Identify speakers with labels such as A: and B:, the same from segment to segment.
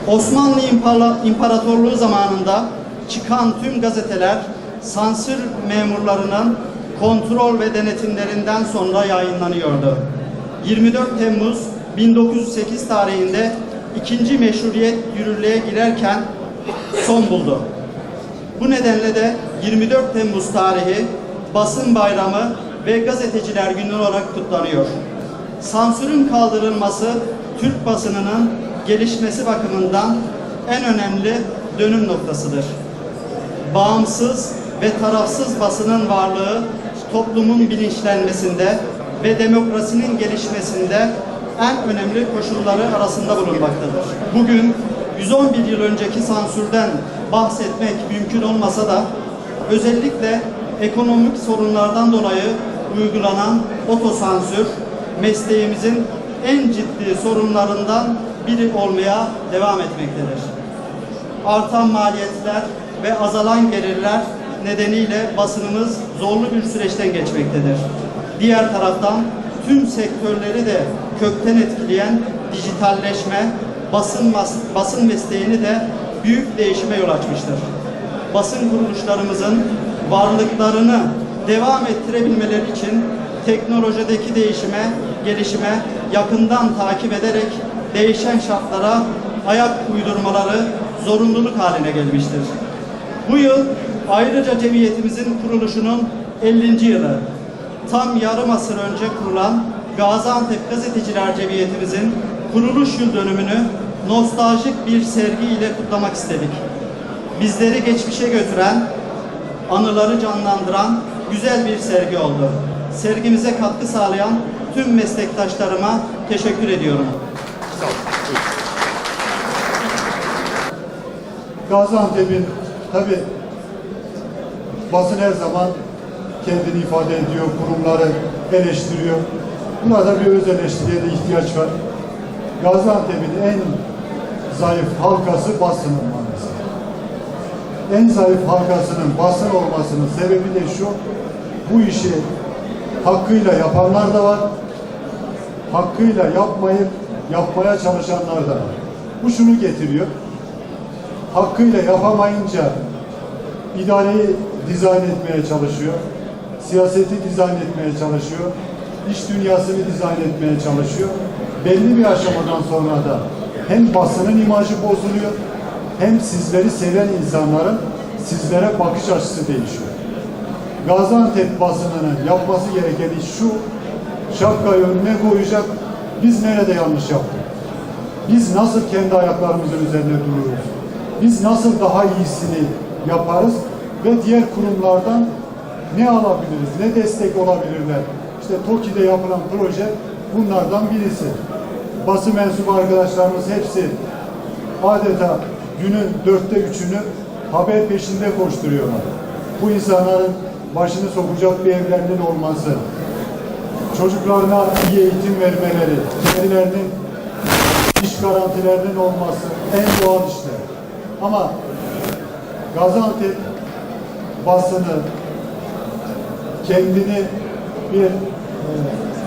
A: Osmanlı İmparatorluğu zamanında çıkan tüm gazeteler sansür memurlarının kontrol ve denetimlerinden sonra yayınlanıyordu. 24 Temmuz 1908 tarihinde ikinci meşruiyet yürürlüğe girerken son buldu. Bu nedenle de 24 Temmuz tarihi basın bayramı ve gazeteciler günü olarak kutlanıyor. Sansürün kaldırılması Türk basınının gelişmesi bakımından en önemli dönüm noktasıdır. Bağımsız ve tarafsız basının varlığı toplumun bilinçlenmesinde ve demokrasinin gelişmesinde en önemli koşulları arasında bulunmaktadır. Bugün 111 yıl önceki sansürden bahsetmek mümkün olmasa da özellikle ekonomik sorunlardan dolayı uygulanan otosansür mesleğimizin en ciddi sorunlarından biri olmaya devam etmektedir. Artan maliyetler ve azalan gelirler nedeniyle basınımız zorlu bir süreçten geçmektedir. Diğer taraftan tüm sektörleri de kökten etkileyen dijitalleşme, basın mesleğini de büyük değişime yol açmıştır. Basın kuruluşlarımızın varlıklarını devam ettirebilmeleri için teknolojideki gelişime yakından takip ederek değişen şartlara ayak uydurmaları zorunluluk haline gelmiştir. Bu yıl ayrıca cemiyetimizin kuruluşunun 50. yılı. Tam yarım asır önce kurulan Gaziantep Gazeteciler Cemiyetimizin kuruluş yıl dönümünü nostaljik bir sergi ile kutlamak istedik. Bizleri geçmişe götüren, anıları canlandıran güzel bir sergi oldu. Sergimize katkı sağlayan tüm meslektaşlarıma teşekkür ediyorum.
B: Sağ olun.
C: Gaziantep'in tabi basın her zaman kendini ifade ediyor, kurumları eleştiriyor. Burada bir öz eleştiriye de ihtiyaç var. Gaziantep'in en zayıf halkası basının maalesef. En zayıf halkasının basın olmasının sebebi de şu, bu işi hakkıyla yapanlar da var, hakkıyla yapmaya çalışanlar da var. Bu şunu getiriyor, hakkıyla yapamayınca idareyi dizayn etmeye çalışıyor, siyaseti dizayn etmeye çalışıyor, iş dünyasını dizayn etmeye çalışıyor. Belli bir aşamadan sonra da hem basının imajı bozuluyor, hem sizleri seven insanların sizlere bakış açısı değişiyor. Gaziantep basınının yapması gereken iş şu, şapkayı önüne koyacak, biz nerede yanlış yaptık? Biz nasıl kendi ayaklarımızın üzerine duruyoruz? Biz nasıl daha iyisini yaparız? Ve diğer kurumlardan ne alabiliriz? Ne destek olabilirler? İşte TOKİ'de yapılan proje bunlardan birisi. Basın mensubu arkadaşlarımız hepsi adeta günün 3'ünü haber peşinde koşturuyorlar. Bu insanların başını sokacak bir evlerinin olması, çocuklarına iyi eğitim vermeleri, kendilerinin iş garantilerinin olması en doğal işler. Ama Gaziantep basını kendini bir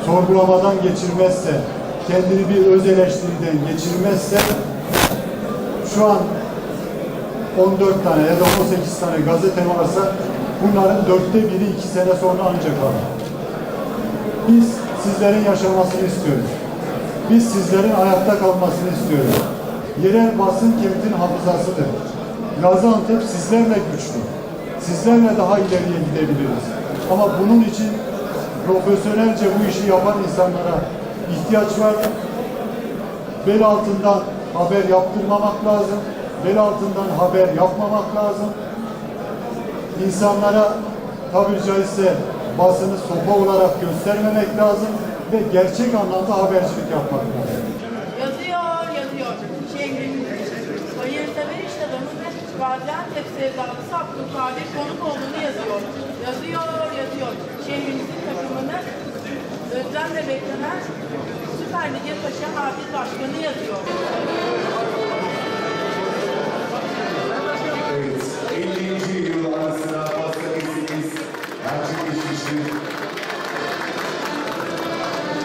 C: sorgulamadan geçirmezse, kendini bir öz eleştiriden geçirmezse, şu an 14 tane ya da 18 tane gazete varsa bunların 1/4 2 sene sonra ancak alır. Biz sizlerin yaşamasını istiyoruz. Biz sizlerin ayakta kalmasını istiyoruz. Yerel basın kentin hafızasıdır. Gaziantep sizlerle güçlü. Sizlerle daha ileriye gidebiliriz. Ama bunun için profesyonelce bu işi yapan insanlara ihtiyaç var. Bel altından haber yaptırmamak lazım. Bel altından haber yapmamak lazım. İnsanlara tabiri caizse basını sopa olarak göstermemek lazım ve gerçek anlamda habercilik yapmak lazım.
D: Yazıyor. Hayırsever iş adamı Gaziantep sevdalısı Abdülkadir konuk olduğunu yazıyor. Yazıyor. Şehrimizin takımını özlemle beklenen Süper Lig'e taşıyan Hafız Başkanı yazıyor.